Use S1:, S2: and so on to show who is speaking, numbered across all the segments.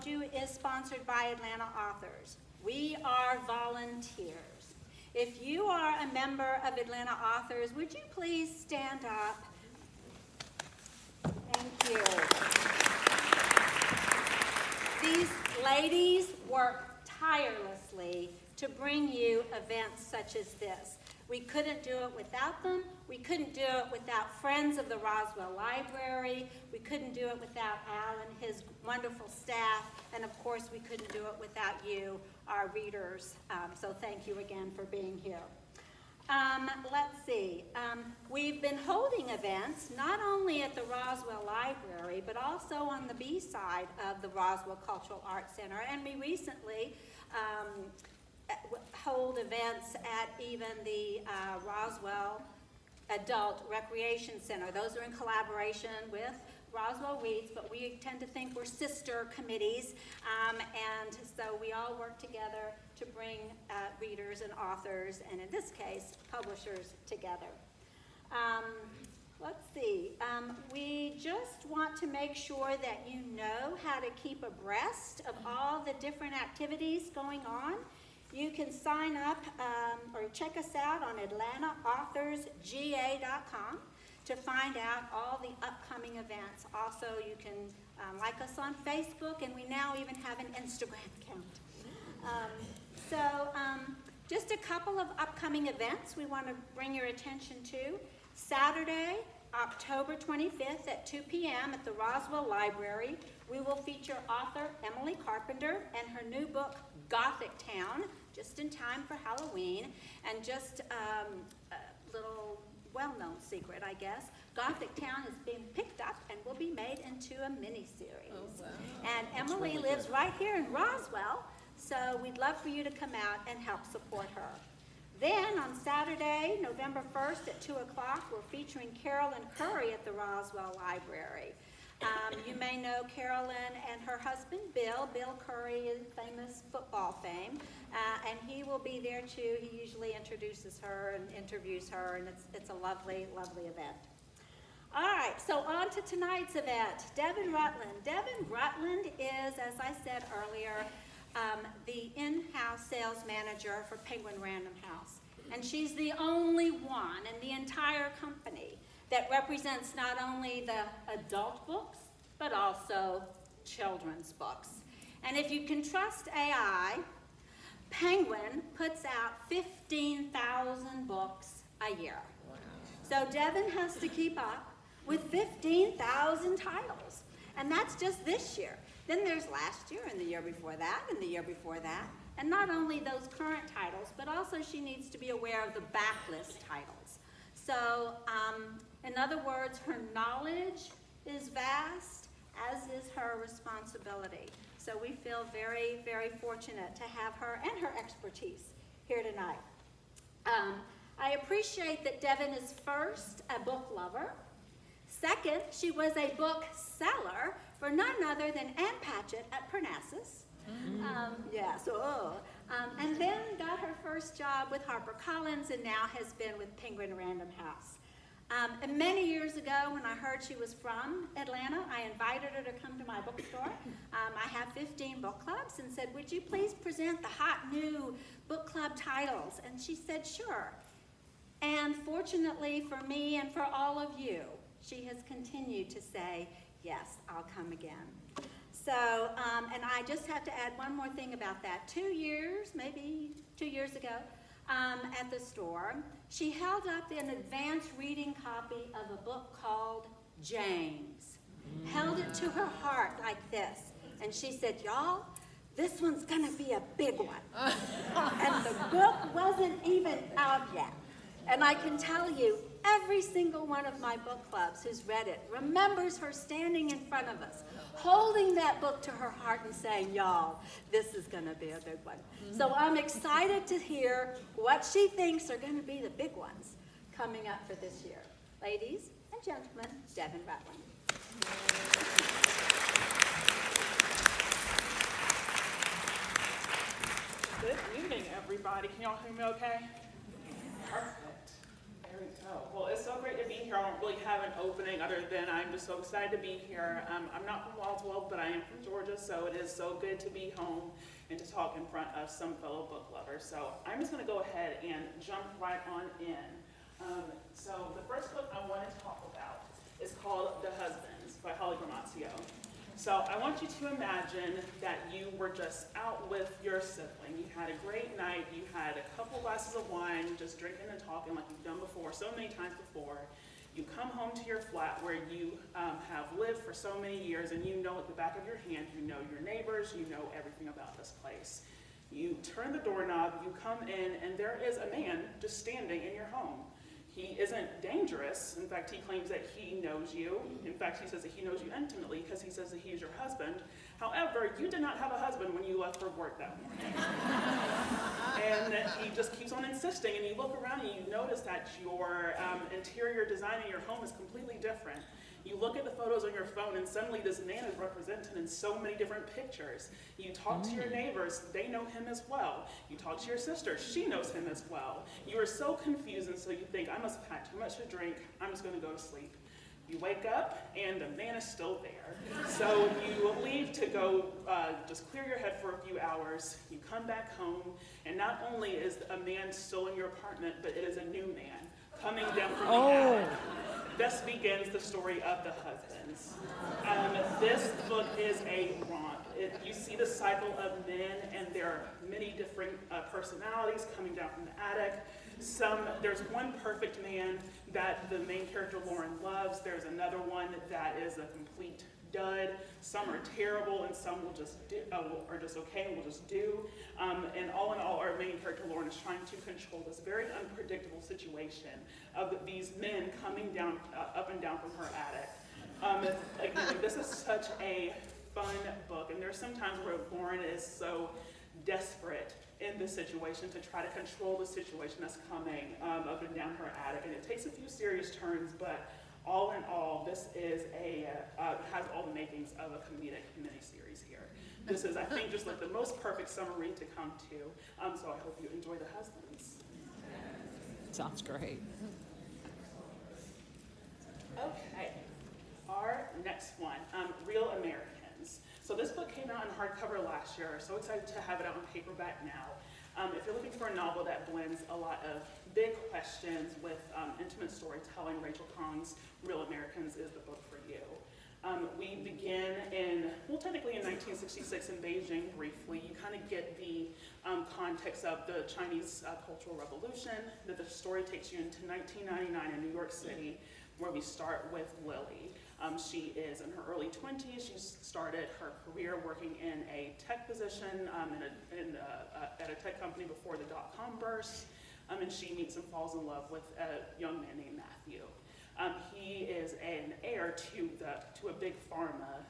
S1: told you, is sponsored by Atlanta Authors. We are volunteers. If you are a member of Atlanta Authors, would you please stand up? Thank you. These ladies work tirelessly to bring you events such as this. We couldn't do it without them. We couldn't do it without friends of the Roswell Library. We couldn't do it without Al and his wonderful staff. And of course, we couldn't do it without you, our readers. So thank you again for being here. Let's see. We've been holding events not only at the Roswell Library, but also on the B side of the Roswell Cultural Arts Center. And we recently hold events at even the Roswell Adult Recreation Center. Those are in collaboration with Roswell Reads, but we tend to think we're sister committees, and so we all work together to bring readers and authors, and in this case, publishers together. Let's see. We just want to make sure that you know how to keep abreast of all the different activities going on. You can sign up or check us out on AtlantaAuthorsGA.com to find out all the upcoming events. Also, you can like us on Facebook, and we now even have an Instagram account. Just a couple of upcoming events we want to bring your attention to. Saturday, October 25th at 2 p.m. at the Roswell Library, we will feature author Emily Carpenter and her new book, Gothic Town, just in time for Halloween. And just a little well-known secret, I guess, Gothic Town is being picked up and will be made into a mini-series. Oh, wow. And Emily lives right here in Roswell, so we'd love for you to come out and help support her. Then on Saturday, November 1st at 2 o'clock, we're featuring Carolyn Curry at the Roswell Library. You may know Carolyn and her husband, Bill. Bill Curry is famous football fame, and he will be there too. He usually introduces her and interviews her, and it's a lovely, lovely event. All right, so on to tonight's event, Devin Rutland. Devin Rutland is, as I said earlier, the in-house sales manager for Penguin Random House. And she's the only one in the entire company that represents not only the adult books, but also children's books. And if you can trust AI, Penguin puts out 15,000 books a year. Wow. So Devin has to keep up with 15,000 titles. And that's just this year. Then there's last year, and the year before that, and the year before that. And not only those current titles, but also she needs to be aware of the backlist titles. So, in other words, her knowledge is vast, as is her responsibility. So we feel very, very fortunate to have her and her expertise here tonight. I appreciate that Devin is first a book lover. Second, she was a book seller for none other than Ann Patchett at Parnassus. And then got her first job with HarperCollins and now has been with Penguin Random House. And many years ago, when I heard she was from Atlanta, I invited her to come to my bookstore. I have 15 book clubs and said, would you please present the hot new book club titles? And she said, sure. And fortunately for me and for all of you, she has continued to say, yes, I'll come again. So, and I just have to add one more thing about that. 2 years, maybe 2 years ago, at the store, she held up an advanced reading copy of a book called James. Held it to her heart like this. And she said, y'all, this one's gonna be a big one. And the book wasn't even out yet. And I can tell you, every single one of my book clubs who's read it remembers her standing in front of us, holding that book to her heart and saying, y'all, this is going to be a big one. So I'm excited to hear what she thinks are going to be the big ones coming up for this year. Ladies and gentlemen, Devin Rutland.
S2: Good evening, everybody. Can y'all hear me okay? Perfect. Very Well, it's so great to be here. I don't really have an opening other than I'm just so excited to be here. I'm not from Waldswell, but I am from Georgia, so it is so good to be home and to talk in front of some fellow book lovers. So I'm just going to go ahead and jump right on in. So the first book I want to talk about is called The Husbands by Holly Gramazio. So I want you to imagine that you were just out with your sibling. You had a great night. You had a couple glasses of wine, just drinking and talking like you've done before, so many times before. You come home to your flat where you have lived for so many years, and you know at the back of your hand, you know your neighbors, you know everything about this place. You turn the doorknob, you come in, and there is a man just standing in your home. He isn't dangerous. In fact, he claims that he knows you. In fact, he says that he knows you intimately because he says that he is your husband. However, you did not have a husband when you left for work that morning. And he just keeps on insisting, and you look around and you notice that your interior design in your home is completely different. You look at the photos on your phone, and suddenly this man is represented in so many different pictures. You talk to your neighbors, they know him as well. You talk to your sister, she knows him as well. You are so confused, and so you think, I must have had too much to drink, I'm just going to go to sleep. You wake up, and the man is still there. So you leave to go just clear your head for a few hours. You come back home, and not only is a man still in your apartment, but it is a new man coming down from the attic. Thus begins the story of The Husbands. This book is a romp. You see the cycle of men, and there are many different personalities coming down from the attic. There's one perfect man that the main character Lauren loves. There's another one that is a complete dud. Some are terrible, and some will just are just okay and will just do. And all in all, our main character Lauren is trying to control this very unpredictable situation of these men coming down, up and down from her attic. Again, this is such a fun book, and there's some times where Lauren is so desperate in this situation to try to control the situation that's coming up and down her attic, and it takes a few serious turns, but all in all, this is has all the makings of a comedic miniseries here. This is, I think, just like the most perfect summer read to come to, so I hope you enjoy The Husbands.
S3: Sounds great.
S2: Okay, our next one, Real Americans. So this book came out in hardcover last year. So excited to have it out in paperback now. If you're looking for a novel that blends a lot of big questions with intimate storytelling, Rachel Kong's Real Americans is the book for you. We begin technically in 1966 in Beijing briefly. You kind of get the context of the Chinese Cultural Revolution. That the story takes you into 1999 in New York City, where we start with Lily. She is in her early 20s. She started her career working in a tech position at a tech company before the dot-com burst, and she meets and falls in love with a young man named Matthew. He is an heir to a big pharma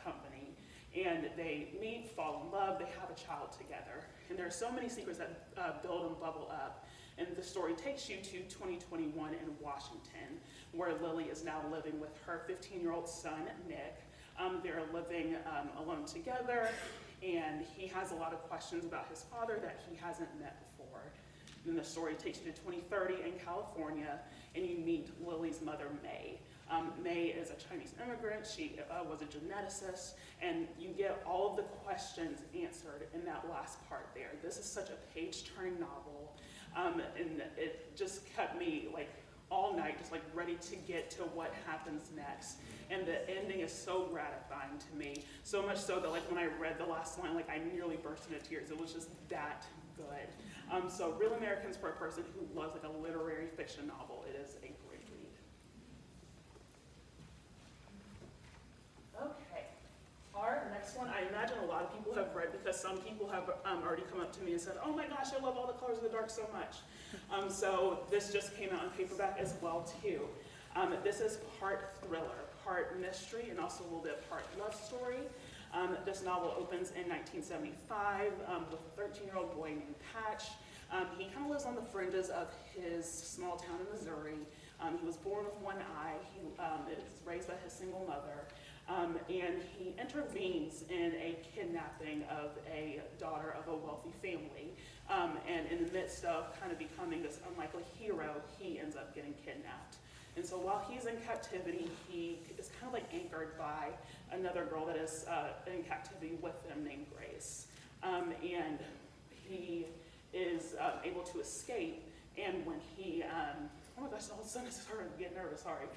S2: company, and they meet, fall in love, they have a child together. And there are so many secrets that build and bubble up. And the story takes you to 2021 in Washington, where Lily is now living with her 15-year-old son, Nick. They're living alone together, and he has a lot of questions about his father that he hasn't met before. Then the story takes you to 2030 in California, and you meet Lily's mother, May. May is a Chinese immigrant. She was a geneticist, and you get all of the questions answered in that last part there. This is such a page-turning novel, and it just kept me like all night, just like ready to get to what happens next. And the ending is so gratifying to me, so much so that like when I read the last line, like I nearly burst into tears. It was just that good. So Real Americans, for a person who loves like a literary fiction novel, it is a great read. Okay, our next one, I imagine a lot of people have read because some people have already come up to me and said, oh my gosh, I love All the Colors of the Dark so much. So this just came out in paperback as well too. This is part thriller, part mystery, and also a little bit part love story. This novel opens in 1975 with a 13-year-old boy named Patch. He kind of lives on the fringes of his small town in Missouri. He was born with one eye. He is raised by his single mother. And he intervenes in a kidnapping kidnapping of a daughter of a wealthy family. And in the midst of kind of becoming this unlikely hero, he ends up getting kidnapped. And so while he's in captivity, he is kind of like anchored by another girl that is in captivity with them named Grace. And he is able to escape, and when he, oh my gosh, all of a sudden I started to get nervous, sorry.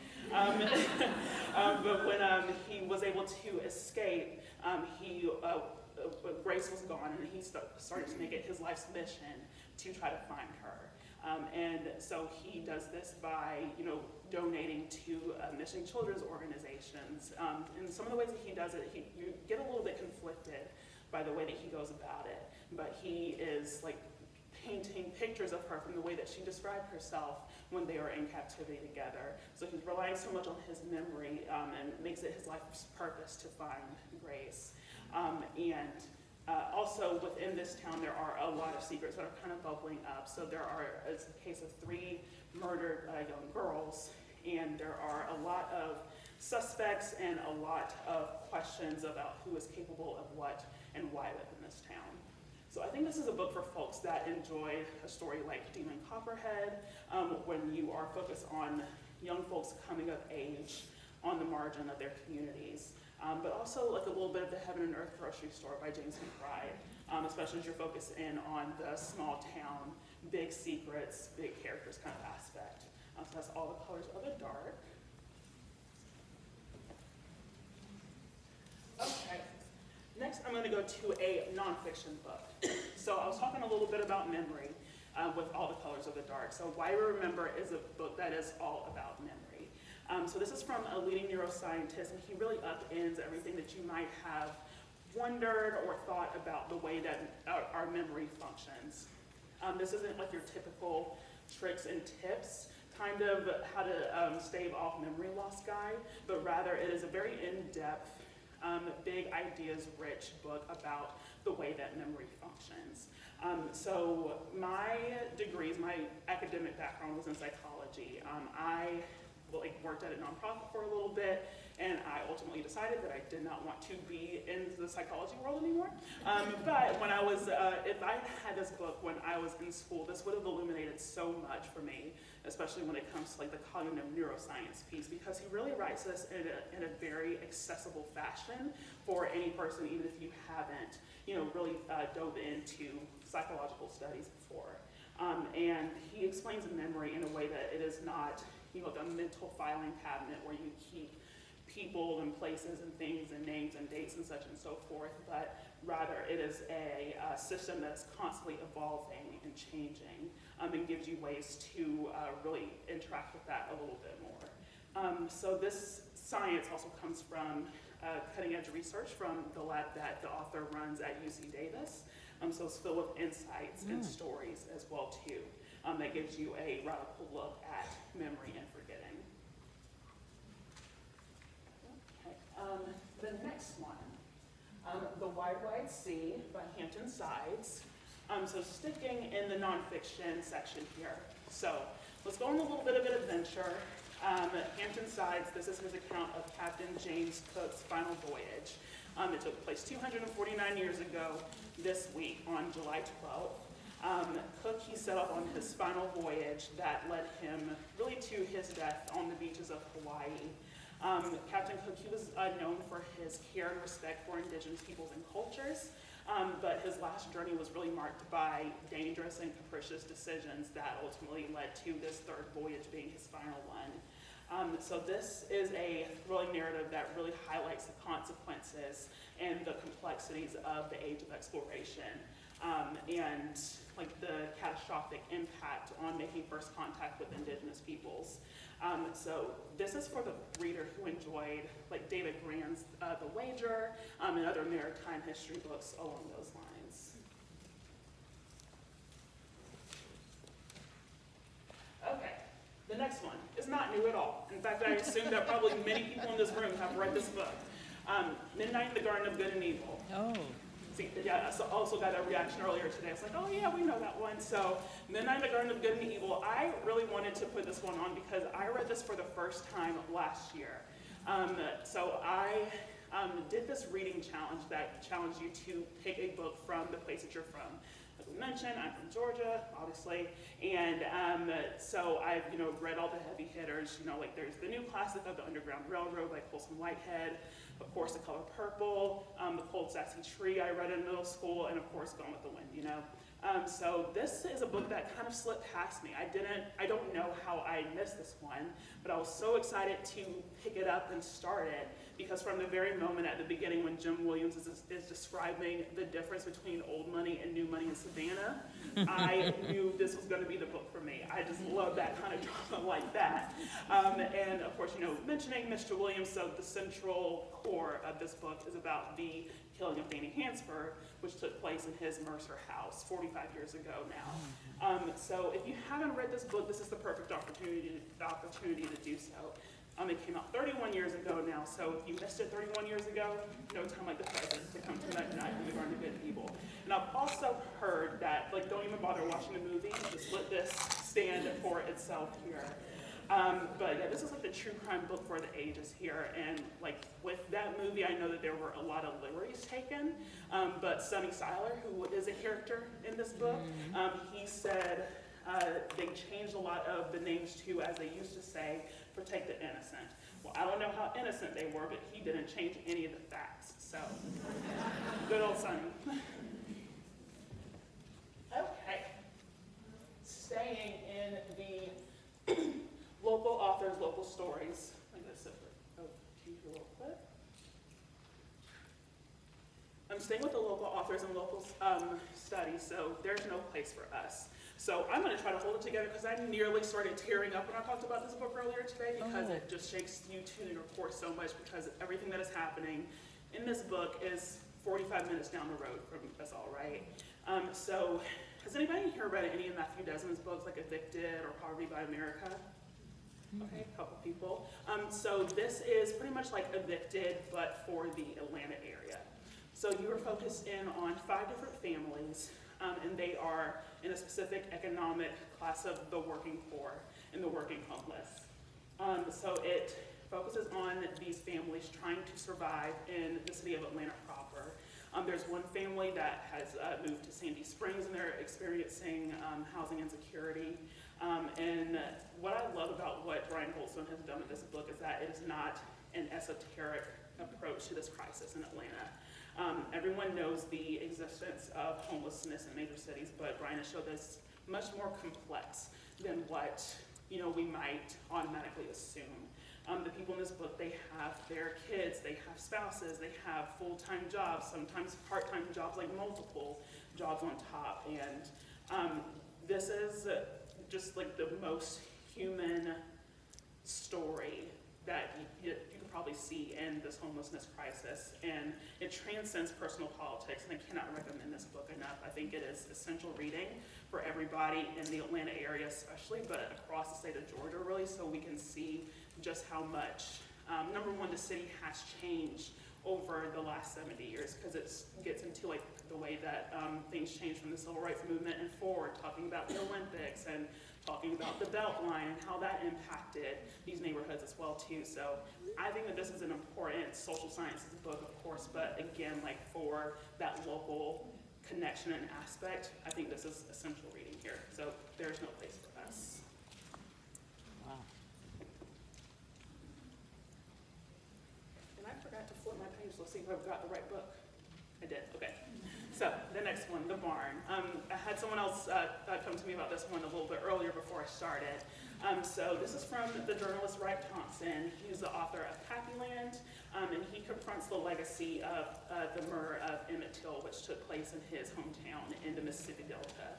S2: But when he was able to escape, Grace was gone, and he started to make it his life's mission to try to find her. And so he does this by, donating to missing children's organizations. And some of the ways that he does it, you get a little bit conflicted by the way that he goes about it, but he is like painting pictures of her from the way that she described herself when they were in captivity together. So he's relying so much on his memory and makes it his life's purpose to find Grace. Also within this town, there are a lot of secrets that are kind of bubbling up. So it's a case of 3 murdered young girls, and there are a lot of suspects and a lot of questions about who is capable of what and why within this town. So I think this is a book for folks that enjoy a story like Demon Copperhead, when you are focused on young folks coming of age on the margin of their communities. But also like a little bit of the Heaven and Earth Grocery Store by James McBride, especially as you're focused in on the small town, big secrets, big characters kind of aspect. So that's All the Colors of the Dark. Okay, next I'm going to go to a nonfiction book. So I was talking a little bit about memory with All the Colors of the Dark. So Why We Remember is a book that is all about memory. So this is from a leading neuroscientist, and he really upends everything that you might have wondered or thought about the way that our memory functions. This isn't like your typical tricks and tips, kind of how to stave off memory loss guide, but rather it is a very in-depth, big ideas-rich book about the way that memory functions. So my degrees, my academic background was in psychology. I worked at a nonprofit for a little bit, and I ultimately decided that I did not want to be in the psychology world anymore. But when I was, if I had this book when I was in school, this would have illuminated so much for me, especially when it comes to the cognitive neuroscience piece, because he really writes this in a very accessible fashion for any person, even if you haven't, really dove into psychological studies before. And he explains memory in a way that it is not, the mental filing cabinet where you keep people and places and things and names and dates and such and so forth, but rather it is a system that's constantly evolving and changing, and gives you ways to really interact with that a little bit more. So this science also comes from cutting edge research from the lab that the author runs at UC Davis. So it's filled with insights and stories as well too. That gives you a radical look at memory and forgetting. Okay. The next one, The Wide Wide Sea by Hampton Sides. So sticking in the nonfiction section here. So let's go on a little bit of an adventure. Hampton Sides, this is his account of Captain James Cook's final voyage. It took place 249 years ago this week on July 12th. Cook, he set off on his final voyage that led him really to his death on the beaches of Hawaii. Captain Cook, he was known for his care and respect for indigenous peoples and cultures, but his last journey was really marked by dangerous and capricious decisions that ultimately led to this third voyage being his final one. So this is a thrilling narrative that really highlights the consequences and the complexities of the age of exploration, and the catastrophic impact on making first contact with indigenous peoples. So this is for the reader who enjoyed David Grand's The Wager, and other maritime history books along those lines. Okay, the next one is not new at all. In fact, I assume that probably many people in this room have read this book. Midnight in the Garden of Good and Evil.
S3: Oh.
S2: See, yeah, I also got a reaction earlier today. It's like, oh yeah, we know that one. So Midnight in the Garden of Good and Evil, I really wanted to put this one on because I read this for the first time last year. So I did this reading challenge that challenged you to pick a book from the place that you're from. As we mentioned, I'm from Georgia, obviously, and so I've read all the heavy hitters. Like there's the new classic of The Underground Railroad by Colson Whitehead, of course, The Color Purple, The Cold Sassy Tree I read in middle school, and of course, Gone with the Wind. So this is a book that kind of slipped past me. I don't know how I missed this one, but I was so excited to pick it up and start it, because from the very moment at the beginning when Jim Williams is describing the difference between old money and new money in Savannah, I knew this was going to be the book for me. I just love that kind of drama like that. And of course, mentioning Mr. Williams, so the central core of this book is about the killing of Danny Hansford, which took place in his Mercer house 45 years ago now. So if you haven't read this book, this is the perfect opportunity to do so. It came out 31 years ago now, so if you missed it 31 years ago, no time like the present to come to night in the Garden of Good and Evil. And I've also heard that, don't even bother watching the movie, just let this stand for itself here. But yeah, this is like the true crime book for the ages here, and with that movie, I know that there were a lot of liberties taken, but Sonny Seiler, who is a character in this book, he said they changed a lot of the names too, as they used to say, protect the innocent. Well, I don't know how innocent they were, but he didn't change any of the facts, so good old Sonny. Okay, staying in the local authors, local stories. I'm going to sip it to you real quick. I'm staying with the local authors and local studies, so There's No Place for Us. So I'm going to try to hold it together because I nearly started tearing up when I talked about this book earlier today, because it just shakes you to your core so much, because everything that is happening in this book is 45 minutes down the road from us all, right? So has anybody here read any of Matthew Desmond's books, like Evicted or Poverty by America? Okay, a couple people. So this is pretty much like Evicted, but for the Atlanta area. So you are focused in on 5 different families, and they are in a specific economic class of the working poor and the working homeless. So it focuses on these families trying to survive in the city of Atlanta proper. There's one family that has moved to Sandy Springs, and they're experiencing housing insecurity. And what I love about what Brian Goldstone has done with this book is that it is not an esoteric approach to this crisis in Atlanta. Everyone knows the existence of homelessness in major cities, but Brian has showed this much more complex than what we might automatically assume. The people in this book, they have their kids, they have spouses, they have full-time jobs, sometimes part-time jobs, like multiple jobs on top. And this is just like the most human story that you could probably see in this homelessness crisis. And it transcends personal politics, and I cannot recommend this book enough. I think it is essential reading for everybody in the Atlanta area especially, but across the state of Georgia really, so we can see just how much, number one, the city has changed over the last 70 years, because it gets into the way that things changed from the civil rights movement and forward, talking about the Olympics and talking about the Beltline and how that impacted these neighborhoods as well too. So I think that this is an important social sciences book, of course, but again, for that local connection and aspect, I think this is essential reading here. So There's No Place for Us.
S3: Wow.
S2: And I forgot to flip my page. Let's see if I've got the right book. I did, okay. So the next one, The Barn. I had someone else come to me about this one a little bit earlier before I started. So this is from the journalist Wright Thompson. He's the author of Happyland, and he confronts the legacy of the murder of Emmett Till, which took place in his hometown in the Mississippi Delta.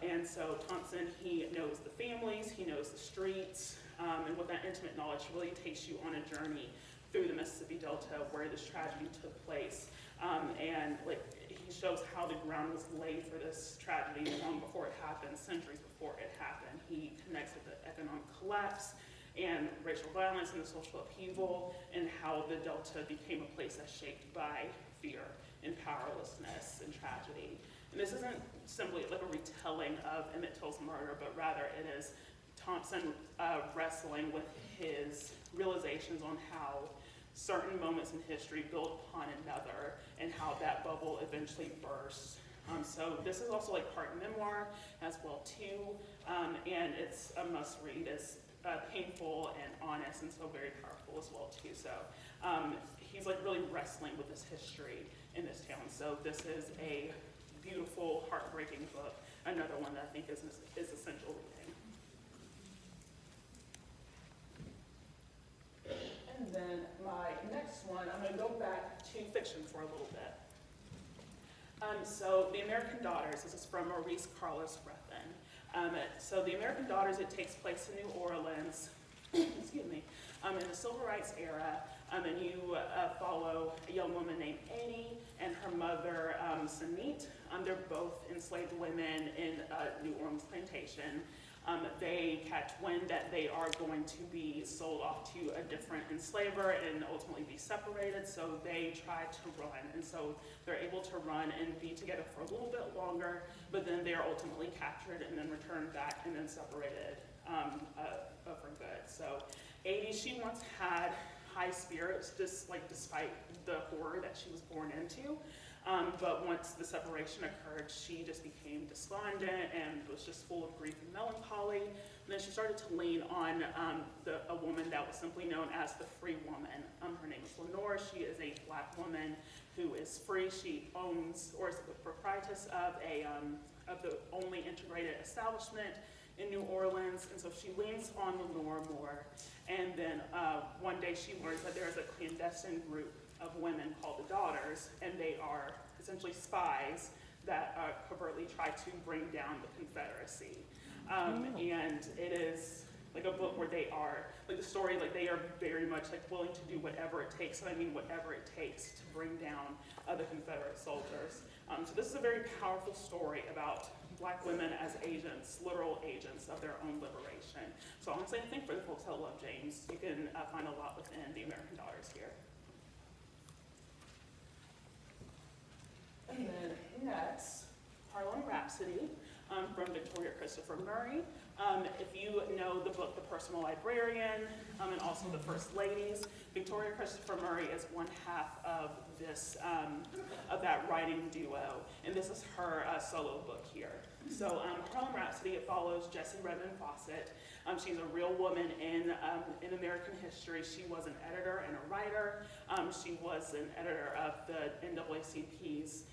S2: And so Thompson, he knows the families, he knows the streets, and with that intimate knowledge, really takes you on a journey through the Mississippi Delta where this tragedy took place. And he shows how the ground was laid for this tragedy long before it happened, centuries before it happened. He connects with the economic collapse and racial violence and the social upheaval, and how the Delta became a place that's shaped by fear and powerlessness and tragedy. And this isn't simply a retelling of Emmett Till's murder, but rather it is Thompson wrestling with his realizations on how certain moments in history build upon another and how that bubble eventually bursts. So this is also like part memoir as well too, and it's a must read. It's painful and honest and so very powerful as well too. So he's like really wrestling with this history in this town. So this is a beautiful, heartbreaking book. Another one that I think is essential reading. And then my next one, I'm going to go back to fiction for a little bit. So The American Daughters, this is from Maurice Carlos Ruffin. So The American Daughters, it takes place in New Orleans, excuse me, in the Civil Rights era, and you follow a young woman named Annie and her mother, Sanit. They're both enslaved women in New Orleans plantation. They catch wind that they are going to be sold off to a different enslaver and ultimately be separated, so they try to run. And so they're able to run and be together for a little bit longer, but then they're ultimately captured and then returned back and then separated for good. So 80, she once had high spirits, just like despite the horror that she was born into. But once the separation occurred, she just became despondent and was just full of grief and melancholy. And then she started to lean on a woman that was simply known as the free woman. Her name is Lenore. She is a Black woman who is free. She owns, or is the proprietress of the only integrated establishment in New Orleans. And so she leans on Lenore more. And then one day she learns that there is a clandestine group of women called the Daughters, and they are essentially spies that covertly try to bring down the Confederacy. And it is like a book where they are, like the story, like they are very much like willing to do whatever it takes, and I mean whatever it takes to bring down the Confederate soldiers. So this is a very powerful story about Black women as agents, literal agents of their own liberation. So honestly, I think for the folks that love James, you can find a lot within The American Daughters here. And then next, Harlem Rhapsody from Victoria Christopher Murray. If you know the book The Personal Librarian and also The First Ladies, Victoria Christopher Murray is one half of this, of that writing duo, and this is her solo book here. So Harlem Rhapsody, it follows Jessie Redmond Fawcett. She's a real woman in American history. She was an editor and a writer. She was an editor of the NAACP's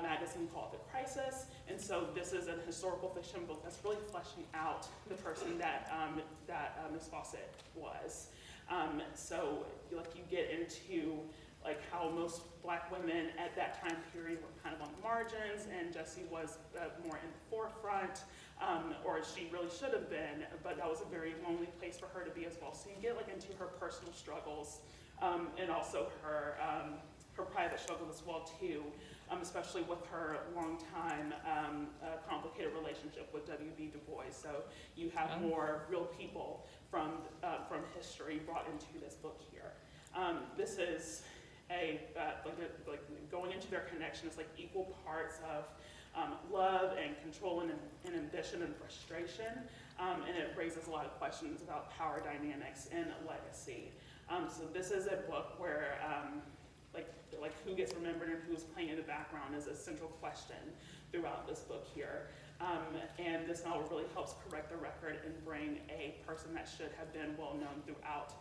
S2: magazine called The Crisis, and so this is a historical fiction book that's really fleshing out the person that Ms. Fawcett was. So like you get into like how most Black women at that time period were kind of on the margins, and Jessie was more in the forefront, or she really should have been, but that was a very lonely place for her to be as well. So you get like into her personal struggles, and also her private struggles as well too. Especially with her long-time complicated relationship with W.B. Du Bois. So you have more real people from history brought into this book here. This is like going into their connection is like equal parts of love and control and ambition and frustration, and it raises a lot of questions about power dynamics and legacy. So this is a book where like who gets remembered and who's playing in the background is a central question throughout this book here. And this novel really helps correct the record and bring a person that should have been well known throughout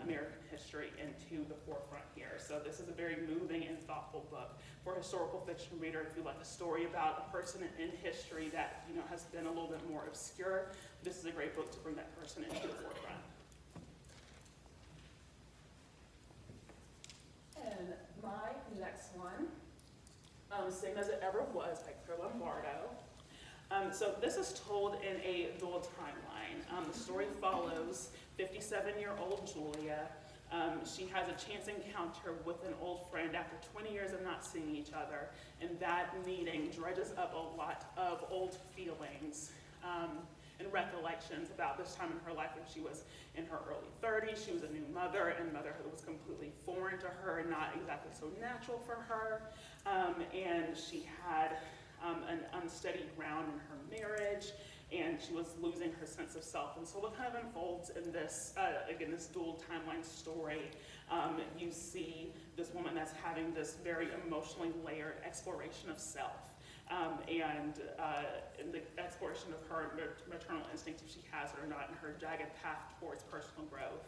S2: American history into the forefront here. So this is a very moving and thoughtful book for a historical fiction reader. If you like a story about a person in history that has been a little bit more obscure, this is a great book to bring that person into the forefront. And my next one, Same as It Ever Was by Claire Lombardo. So this is told in a dual timeline. The story follows 57-year-old Julia. She has a chance encounter with an old friend after 20 years of not seeing each other, and that meeting dredges up a lot of old feelings and recollections about this time in her life when she was in her early 30s. She was a new mother, and motherhood was completely foreign to her, not exactly so natural for her. And she had an unsteady ground in her marriage, and she was losing her sense of self. And so what kind of unfolds in this, again, this dual timeline story, you see this woman that's having this very emotionally layered exploration of self. And the exploration of her maternal instincts, if she has it or not, and her jagged path towards personal growth.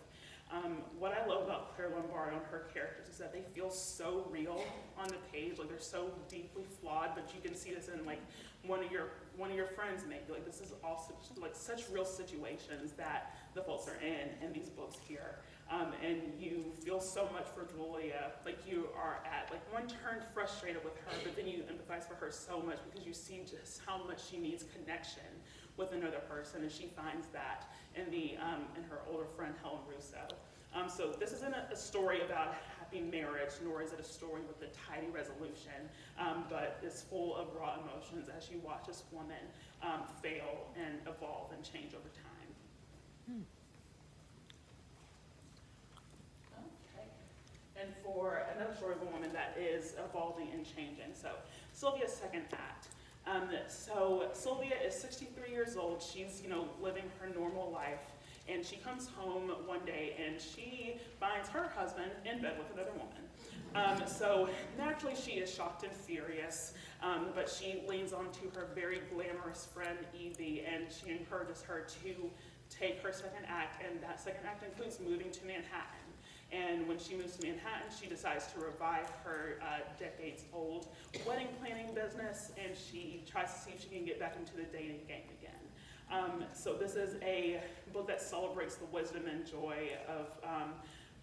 S2: What I love about Claire Lombard on her characters is that they feel so real on the page, like they're so deeply flawed, but you can see this in like one of your friends maybe. Like this is also like such real situations that the folks are in these books here. And you feel so much for Julia, like you are at like one turn frustrated with her, but then you empathize for her so much because you see just how much she needs connection with another person, and she finds that in her older friend Helen Russo. So this isn't a story about happy marriage, nor is it a story with a tidy resolution, but it's full of raw emotions as you watch this woman fail and evolve and change over time. And for another story of a woman that is evolving and changing. So Sylvia's second act. So Sylvia is 63 years old. She's, living her normal life. And she comes home one day and she finds her husband in bed with another woman. So naturally she is shocked and furious, but she leans on to her very glamorous friend Evie, and she encourages her to take her second act, and that second act includes moving to Manhattan. And when she moves to Manhattan, she decides to revive her decades-old wedding planning business, and she tries to see if she can get back into the dating game again. So this is a book that celebrates the wisdom and joy of,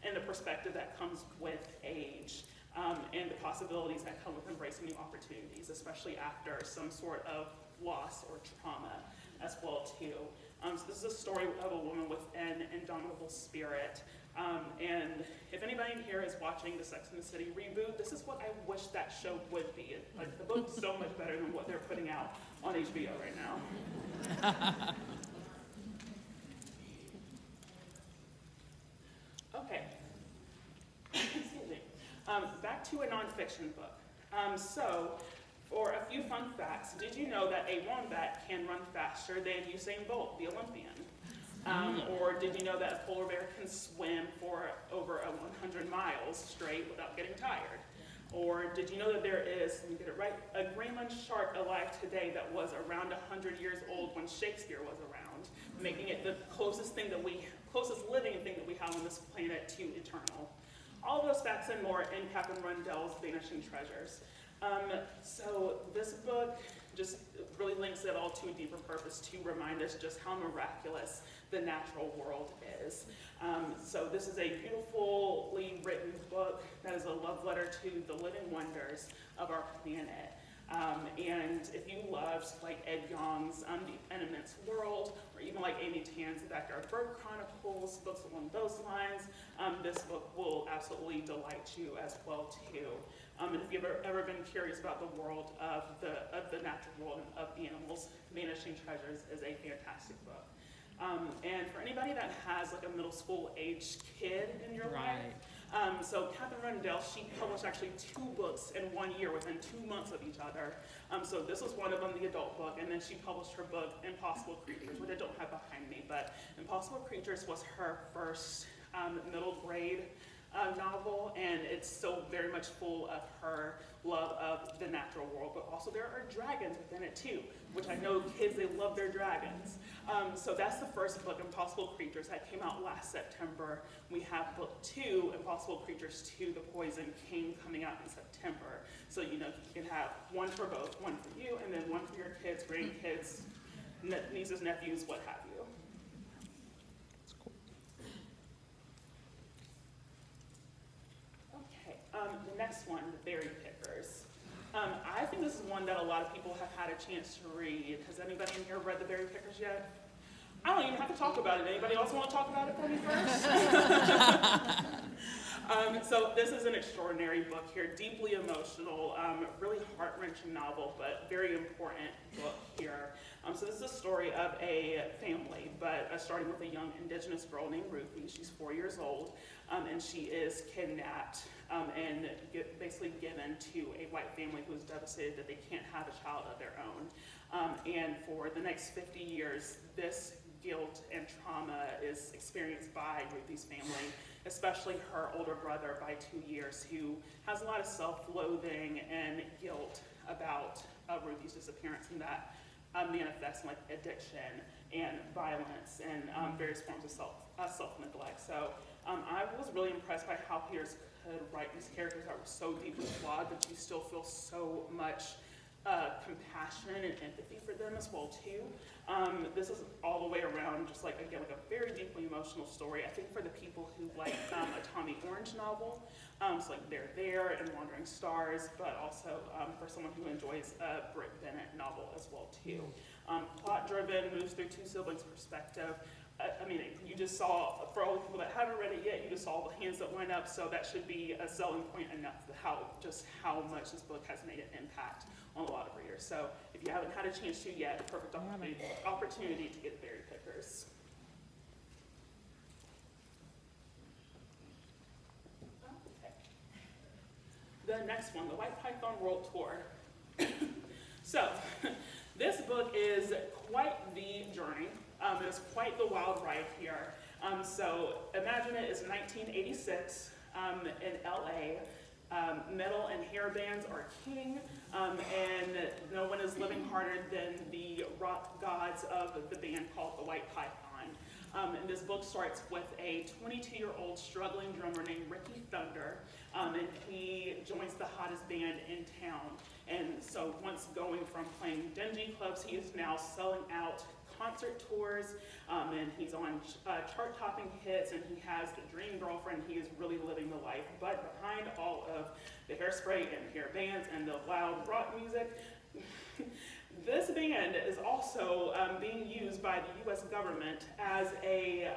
S2: and the perspective that comes with age, and the possibilities that come with embracing new opportunities, especially after some sort of loss or trauma as well too. So this is a story of a woman with an indomitable spirit. And if anybody in here is watching the Sex and the City reboot, this is what I wish that show would be. Like, the book's so much better than what they're putting out on HBO right now. Okay. Excuse me. Back to a nonfiction book. So, for a few fun facts, did you know that a wombat can run faster than Usain Bolt, the Olympian? Or did you know that a polar bear can swim for over 100 miles straight without getting tired? Or did you know that there is, let me get it right, a Greenland shark alive today that was around 100 years old when Shakespeare was around, making it the closest living thing that we have on this planet to eternal? All those facts and more in Catherine Rundell's Vanishing Treasures. So this book just really links it all to a deeper purpose to remind us just how miraculous the natural world is. So this is a beautifully written book that is a love letter to the living wonders of our planet. And if you loved like Ed Yong's The Immense World, or even like Amy Tan's The Backyard Bird Chronicles, books along those lines, this book will absolutely delight you as well too. And if you've ever been curious about the world of the natural world and of animals, Vanishing Treasures is a fantastic book. And for anybody that has like a middle school age kid in your life, so Catherine Rundell, she published actually 2 books in 1 year within 2 months of each other. So this was one of them, the adult book, and then she published her book, Impossible Creatures, which I don't have behind me, but Impossible Creatures was her first middle grade novel, and it's so very much full of her love of the natural world, but also there are dragons within it too, which I know kids, they love their dragons. So that's the first book, Impossible Creatures, that came out last September. We have book 2, Impossible Creatures 2, The Poison King, coming out in September. So you can have one for both, one for you, and then one for your kids, grandkids, nieces, nephews, what have you. The next one, The Berry Pickers. I think this is one that a lot of people have had a chance to read. Has anybody in here read The Berry Pickers yet? I don't even have to talk about it. Anybody else want to talk about it for me first? So this is an extraordinary book here, deeply emotional, really heart-wrenching novel, but very important book here. So this is a story of a family, but starting with a young indigenous girl named Ruthie. She's 4 years old, and she is kidnapped and basically given to a white family who is devastated that they can't have a child of their own. And for the next 50 years, this guilt and trauma is experienced by Ruthie's family, especially her older brother by 2 years, who has a lot of self-loathing and guilt about Ruthie's disappearance, and that manifests in like addiction and violence and various forms of self-neglect. So I was really impressed by how Pierce could write these characters that were so deeply flawed, but you still feel so much compassion and empathy for them as well too. This is all the way around just like, again, like a very deeply emotional story. I think for the people who like a Tommy Orange novel, so like They're There and Wandering Stars, but also for someone who enjoys a Britt Bennett novel as well too. Plot driven, moves through two siblings' perspective. I mean, you just saw, for all the people that haven't read it yet, you just saw the hands that went up, so that should be a selling point enough to how much this book has made an impact on a lot of readers. So if you haven't had a chance to yet, perfect opportunity to get Berry Pickers. Okay. The next one, the White Python World Tour. So this book is quite the journey. It is quite the wild ride here. So imagine it is 1986 in LA. Metal and hair bands are king, and no one is living harder than the rock gods of the band called the White Python. And this book starts with a 22-year-old struggling drummer named Ricky Thunder, and he joins the hottest band in town. And so once going from playing dingy clubs, he is now selling out concert tours, and he's on chart-topping hits, and he has the dream girlfriend. He is really living the life. But behind all of the hairspray and hair bands and the loud rock music, this band is also being used by the U.S. government as a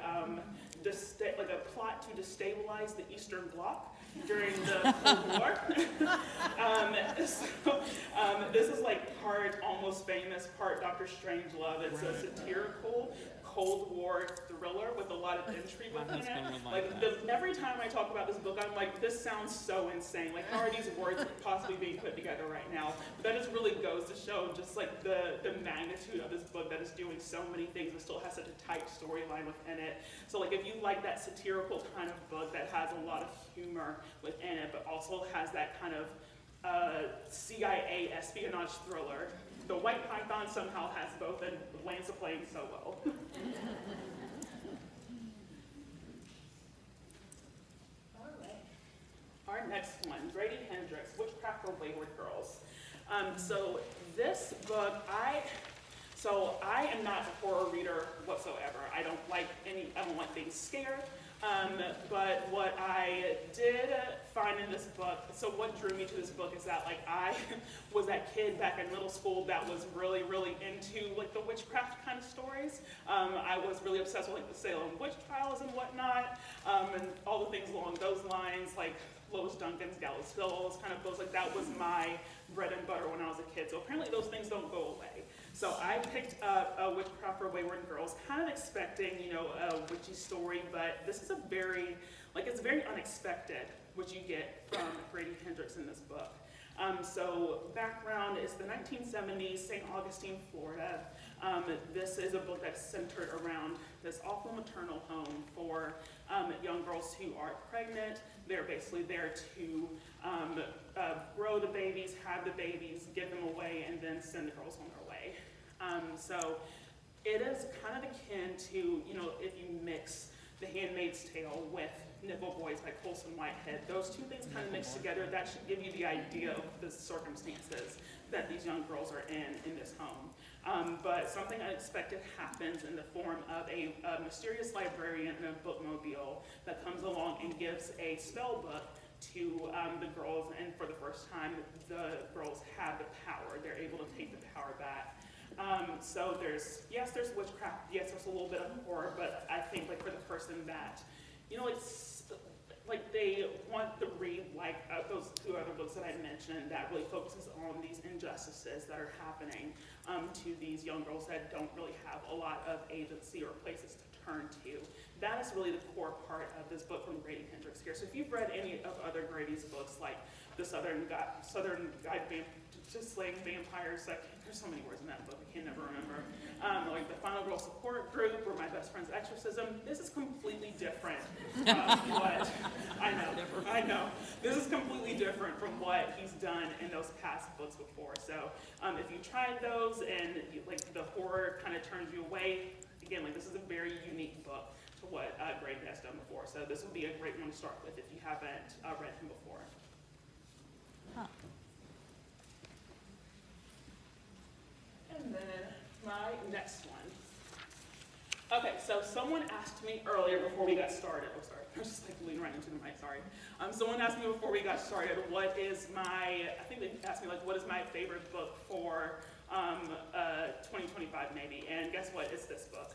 S2: plot to destabilize the Eastern Bloc during the Cold War. This is like part Almost Famous, part Dr. Strangelove. It's a satirical Cold War thriller with a lot of intrigue within it. Every time I talk about this book, I'm like, this sounds so insane. Like, how are these words possibly being put together right now? But that just really goes to show just like the magnitude of this book that is doing so many things but still has such a tight storyline within it. So like if you like that satirical kind of book that has a lot of humor within it, but also has that kind of CIA espionage thriller, the White Python somehow has both and lands the plane so well. All right. Our next one, Grady Hendrix, Witchcraft for Wayward Girls. So this book, I am not a horror reader whatsoever. I don't like being scared. But what I did find in this book, so what drew me to this book is that like I was that kid back in middle school that was really, really into like the witchcraft kind of stories. I was really obsessed with like the Salem witch trials and whatnot, and all the things along those lines, like Lois Duncan's Gallows Hill, all those kind of books. Like that was my bread and butter when I was a kid. So apparently those things don't go away. So I picked up Witchcraft for Wayward Girls, kind of expecting, a witchy story, but this is it's very unexpected what you get from Grady Hendrix in this book. So background is the 1970s, St. Augustine, Florida. This is a book that's centered around this awful maternal home for young girls who are pregnant. They're basically there to grow the babies, have the babies, give them away, and then send the girls on their way. So it is kind of akin to, if you mix The Handmaid's Tale with Nipple Boys by Colson Whitehead. Those two things kind of mixed together, that should give you the idea of the circumstances that these young girls are in this home. But something unexpected happens in the form of a mysterious librarian in a bookmobile that comes along and gives a spell book to the girls, and for the first time, the girls have the power. They're able to take the power back. So there's witchcraft, yes, there's a little bit of horror, but I think like for the person that, like they want to read like those two other books that I mentioned that really focuses on these injustices that are happening to these young girls that don't really have a lot of agency or places to turn to. That is really the core part of this book from Grady Hendrix here. So if you've read any of other Grady's books, like the Southern Guide to Slaying Vampires, there's so many words in that book, I can never remember. Like the Final Girl Support Group or My Best Friend's Exorcism, this is completely different from what, I know. This is completely different from what he's done in those past books before. So if you tried those and like the horror kind of turns you away, again, like this is a very unique book to what Grady has done before. So this would be a great one to start with if you haven't read him before.
S3: Huh.
S2: And then my next one. Okay, so someone asked me earlier before we got started. Oh, sorry, I was just like leaning right into the mic, sorry. Someone asked me before we got started, I think they asked me like, what is my favorite book for 2025 maybe, and guess what, it's this book.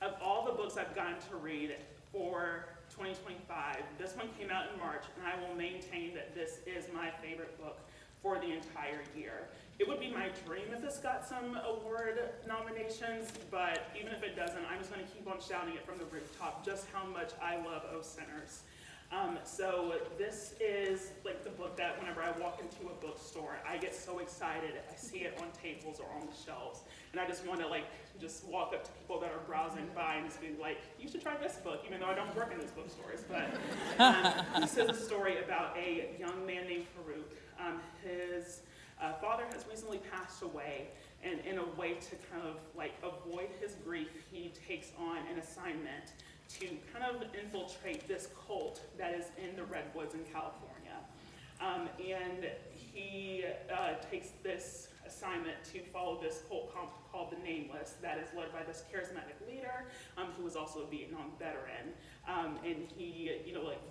S2: Of all the books I've gotten to read for 2025, this one came out in March, and I will maintain that this is my favorite book for the entire year. It would be my dream if this got some award nominations, but even if it doesn't, I'm just going to keep on shouting it from the rooftop just how much I love O Sinners. So this is like the book that whenever I walk into a bookstore, I get so excited. I see it on tables or on the shelves, and I just want to like just walk up to people that are browsing by and just be like, you should try this book, even though I don't work in those bookstores. But this is a story about a young man named Farouk. His father has recently passed away, and in a way to kind of like avoid his grief, he takes on an assignment to kind of infiltrate this cult that is in the Redwoods in California. And he takes this assignment to follow this cult called the Nameless that is led by this charismatic leader who is also a Vietnam veteran. And he,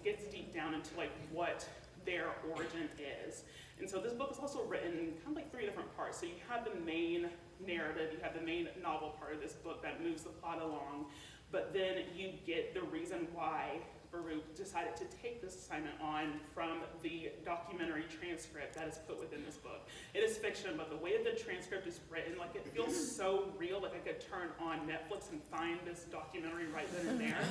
S2: gets deep down into like what their origin is. And so this book is also written in kind of like 3 different parts. So you have the main narrative, you have the main novel part of this book that moves the plot along, but then you get the reason why Farouk decided to take this assignment on from the documentary transcript that is put within this book. It is fiction, but the way that the transcript is written, like it feels so real, like I could turn on Netflix and find this documentary right then and there.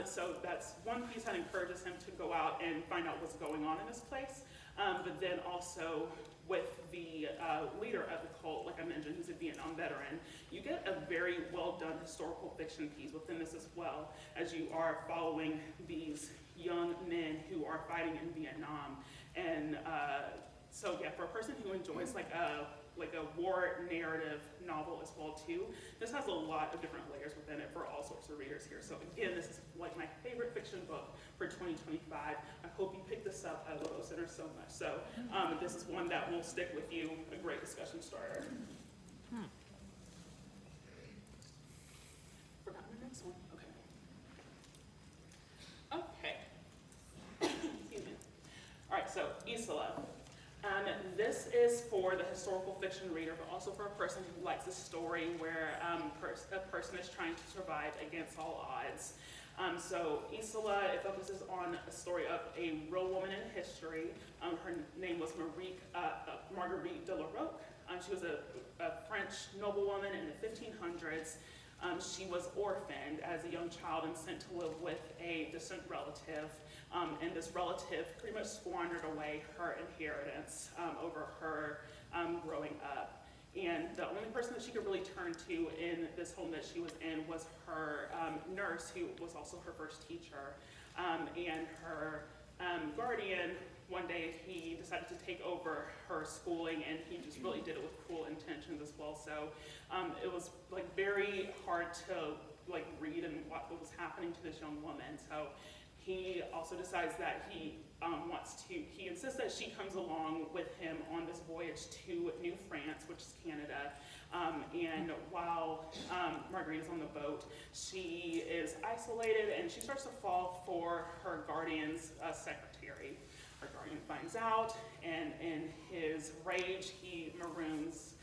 S2: So that's one piece that encourages him to go out and find out what's going on in this place. But then also with the leader of the cult, like I mentioned, who's a Vietnam veteran, you get a very well done historical fiction piece within this as well, as you are following these young men who are fighting in Vietnam. And so yeah, for a person who enjoys like a war narrative novel as well too, this has a lot of different layers within it for all sorts of readers here. So again, this is like my favorite fiction book for 2025. I hope you pick this up. I love O Sinners so much. So this is one that will stick with you, a great discussion starter. Forgot my next one. Okay. Excuse me. All right, so Isola. This is for the historical fiction reader, but also for a person who likes a story where a person is trying to survive against all odds. So Isola, it focuses on a story of a real woman in history. Her name was Marguerite de la Roque. She was a French noblewoman in the 1500s. She was orphaned as a young child and sent to live with a distant relative. And this relative pretty much squandered away her inheritance over her growing up. And the only person that she could really turn to in this home that she was in was her nurse, who was also her first teacher. And her guardian, one day he decided to take over her schooling, and he just really did it with cruel intentions as well. So it was like very hard to like read and what was happening to this young woman. So he also decides that he insists that she comes along with him on this voyage to New France, which is Canada. And while Marguerite is on the boat, she is isolated and she starts to fall for her guardian's secretary. Her guardian finds out, and in his rage, he maroons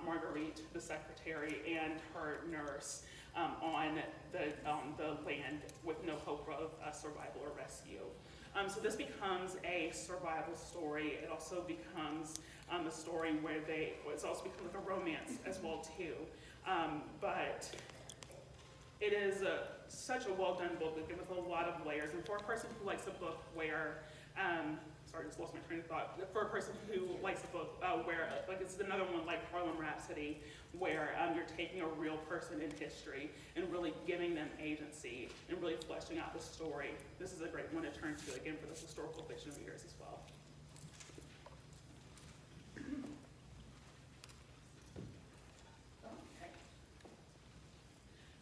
S2: Marguerite, the secretary, and her nurse. on the land with no hope of survival or rescue. So this becomes a survival story. It also becomes a story where it's also become like a romance as well too. But it is such a well done book with a lot of layers. And for a person who likes a book where, sorry, I just lost my train of thought. For a person who likes a book where, like it's another one like Harlem Rhapsody, where you're taking a real person in history and really giving them agency and really fleshing out the story. This is a great one to turn to, again, for those historical fiction readers as well. Okay.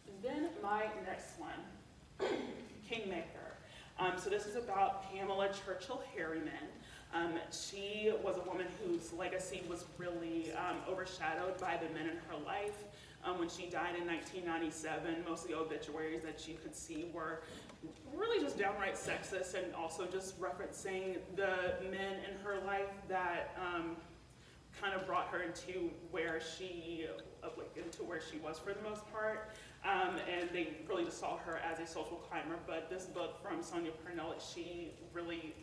S2: And then my next one, Kingmaker. So this is about Pamela Churchill Harriman. She was a woman whose legacy was really overshadowed by the men in her life. When she died in 1997, most of the obituaries that you could see were really just downright sexist and also just referencing the men in her life that kind of brought her into where she was for the most part. And they really just saw her as a social climber. But this book from Sonia Pernell, she really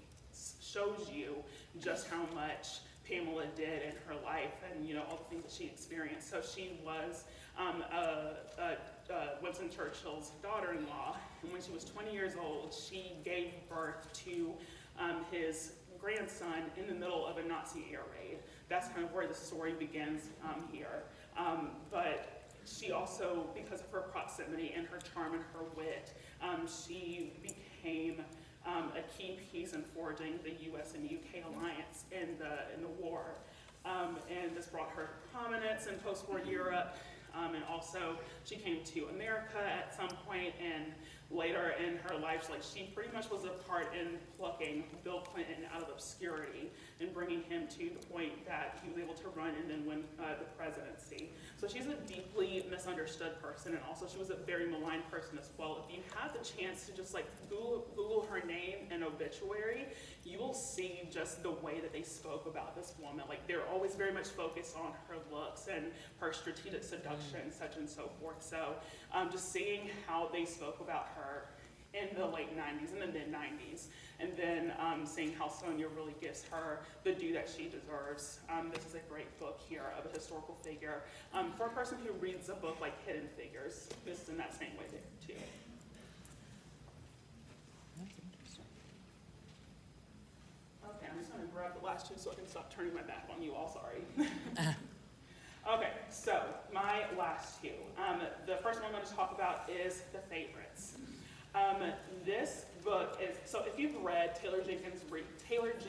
S2: shows you just how much Pamela did in her life and, you know, all the things that she experienced. So she was Winston Churchill's daughter-in-law, and when she was 20 years old, she gave birth to his grandson in the middle of a Nazi air raid. That's kind of where the story begins here. But she also, because of her proximity and her charm and her wit, she became a key piece in forging the U.S. and UK alliance in the war. And this brought her prominence in post-war Europe. And also, she came to America at some point, and later in her life, like she pretty much was a part in plucking Bill Clinton out of obscurity and bringing him to the point that he was able to run and then win the presidency. So she's a deeply misunderstood person, and also she was a very maligned person as well. If you have the chance to just like Google her name and obituary, you will see just the way that they spoke about this woman. Like they're always very much focused on her looks and her strategic seduction, such and so forth. So just seeing how they spoke about her in the late 90s and the mid 90s, and then seeing how Sonia really gives her the due that she deserves. This is a great book here of a historical figure. For a person who reads a book like Hidden Figures, this is in that same way there too.
S3: That's interesting.
S2: Okay, I'm just gonna grab the last two so I can stop turning my back on you all, sorry. Okay, so my last two. The first one I'm going to talk about is The Favorites. This book is, so if you've read Taylor Jenkins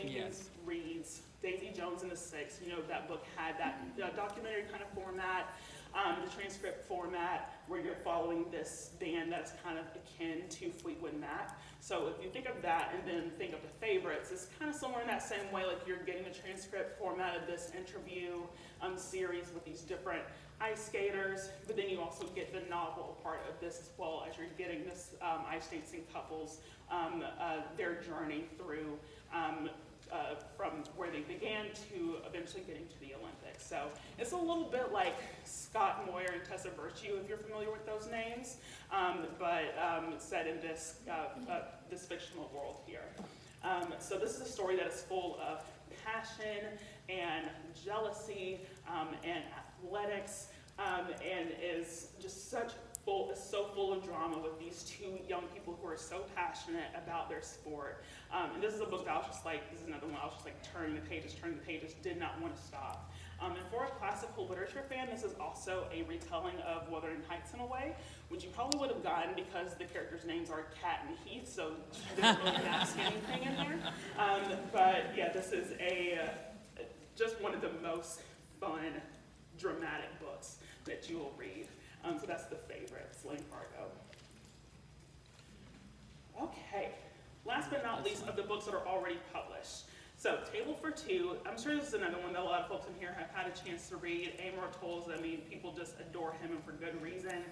S3: Yes.
S2: Reads Daisy Jones and the Six, you know that book had that documentary kind of format, the transcript format, where you're following this band that's kind of akin to Fleetwood Mac. So if you think of that and then think of The Favorites, it's kind of similar in that same way, like you're getting the transcript format of this interview series with these different ice skaters, but then you also get the novel part of this as well as you're getting this ice dancing couples, their journey through from where they began to eventually getting to the Olympics. So it's a little bit like Scott Moyer and Tessa Virtue, if you're familiar with those names, but set in this fictional world here. So this is a story that is full of passion and jealousy and athletics, and is just so full of drama with these two young people who are so passionate about their sport. And this is a book that I was just like, this is another one I was just like turning the pages, did not want to stop. And for a classical literature fan, this is also a retelling of Wuthering Heights in a way, which you probably would have gotten because the characters' names are Kat and Heath, so she didn't really mask anything in there. But yeah, this is just one of the most fun, dramatic books that you will read. So that's The Favorites, Lane Fargo. Okay, last but not least of the books that are already published. So Table for Two, I'm sure this is another one that a lot of folks in here have had a chance to read. Amor Towles, I mean, people just adore him and for good reason.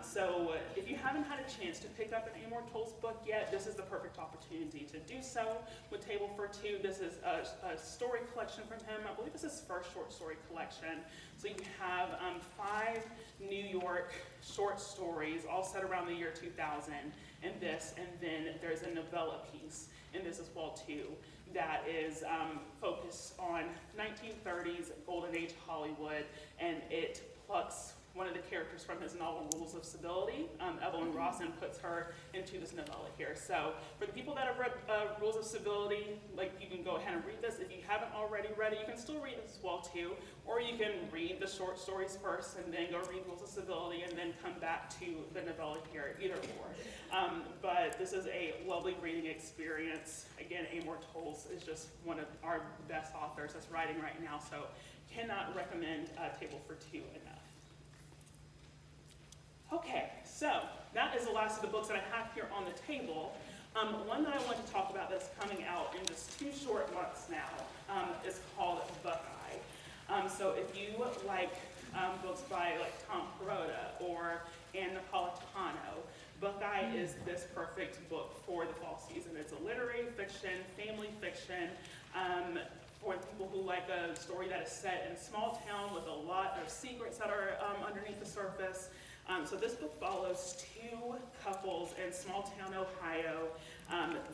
S2: So if you haven't had a chance to pick up an Amor Tolls book yet, this is the perfect opportunity to do so. With Table for Two, this is a story collection from him. I believe this is his first short story collection. So you have 5 New York short stories, all set around the year 2000, and then there's a novella piece in this as well too, that is focused on 1930s Golden Age Hollywood, and it plucks one of the characters from his novel Rules of Civility, Evelyn Ross, and puts her into this novella here. So for the people that have read Rules of Civility, like, you can go ahead and read this. If you haven't already read it, you can still read it as well too, or you can read the short stories first and then go read Rules of Civility and then come back to the novella here, either or. But this is a lovely reading experience. Again, Amor Tolls is just one of our best authors that's writing right now, so cannot recommend Table for Two enough. Okay, so that is the last of the books that I have here on the table. One that I want to talk about that's coming out in just 2 short months now is called Buckeye. So if you like books by like Tom Perrotta or Ann Napolitano, Buckeye is this perfect book for the fall season. It's a literary fiction, family fiction, for people who like a story that is set in a small town with a lot of secrets that are underneath the surface. So this book follows 2 couples in small town Ohio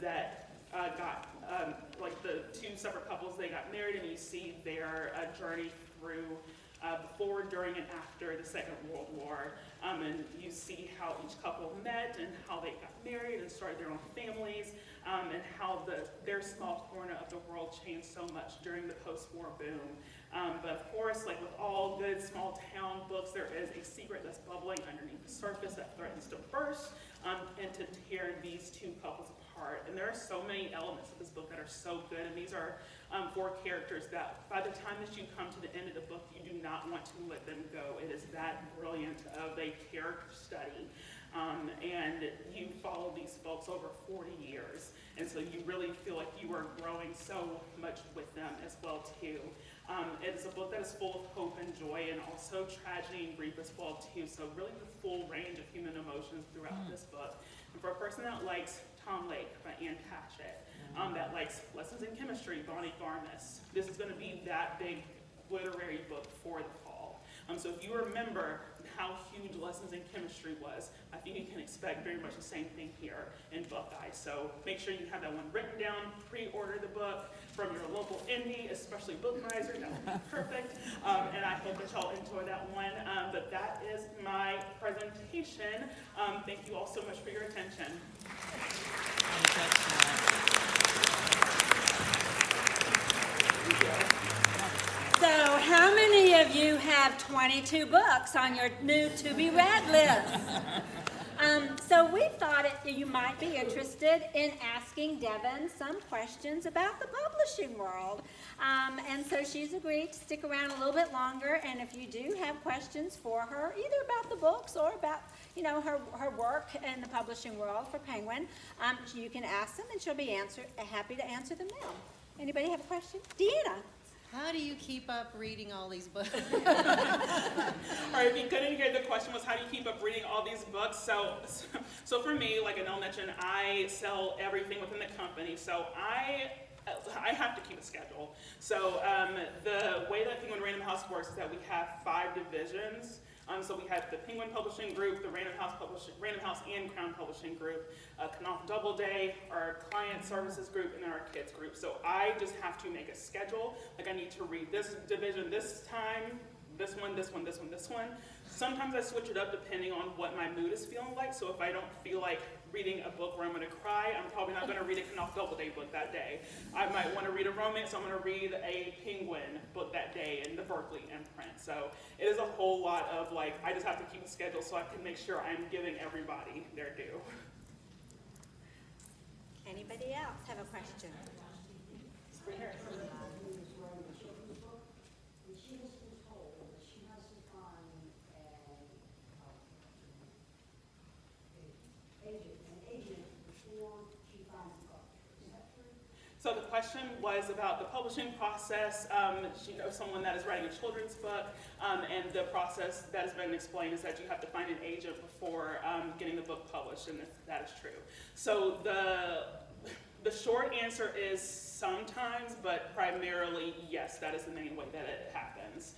S2: that got, like the 2 separate couples, they got married, and you see their journey through before, during, and after the Second World War. And you see how each couple met and how they got married and started their own families, and how their small corner of the world changed so much during the post-war boom. But of course, like with all good small town books, there is a secret that's bubbling underneath the surface that threatens to burst and to tear these 2 couples apart. And there are so many elements of this book that are so good, and these are 4 characters that by the time that you come to the end of the book, you do not want to let them go. It is that brilliant of a character study. And you follow these folks over 40 years, and so you really feel like you are growing so much with them as well too. It is a book that is full of hope and joy, and also tragedy and grief as well too, so really the full range of human emotions throughout this book. And for a person that likes Tom Lake by Ann Patchett, that likes Lessons in Chemistry, Bonnie Garmis, this is going to be that big literary book for the fall. So if you remember how huge Lessons in Chemistry was, I think you can expect very much the same thing here in Buckeye. So make sure you have that one written down, pre-order the book from your local indie, especially Bookmiser, that would be perfect. And I hope that y'all enjoy that one. But that is my presentation. Thank you all so much for your attention.
S1: So how many of you have 22 books on your new to-be-read list? So we thought you might be interested in asking Devin some questions about the publishing world. And so she's agreed to stick around a little bit longer, and if you do have questions for her, either about the books or about, you know, her work in the publishing world for Penguin, you can ask them and she'll be happy to answer them now. Anybody have a question? Deanna?
S4: How do you keep up reading all these books?
S2: All right, if you couldn't hear, the question was, how do you keep up reading all these books? So for me, like Anil mentioned, I sell everything within the company, so I have to keep a schedule. So the way that Penguin Random House works is that we have 5 divisions. So we have the Penguin Publishing Group, the Random House and Crown Publishing Group, Knopf Doubleday, our Client Services Group, and then our Kids Group. So I just have to make a schedule. Like I need to read this division this time, this one, this one, this one, this one. Sometimes I switch it up depending on what my mood is feeling like. So if I don't feel like reading a book where I'm going to cry, I'm probably not going to read a Knopf Doubleday book that day. I might want to read a romance, so I'm going to read a Penguin book that day in the Berkeley imprint. So it is a whole lot of like, I just have to keep a schedule so I can make sure I'm giving everybody their due.
S1: Anybody else have a question?
S2: Right here. So the question was about the publishing process. She knows someone that is writing a children's book, and the process that has been explained is that you have to find an agent before getting the book published, and that is true. So the short answer is sometimes, but primarily yes, that is the main way that it happens.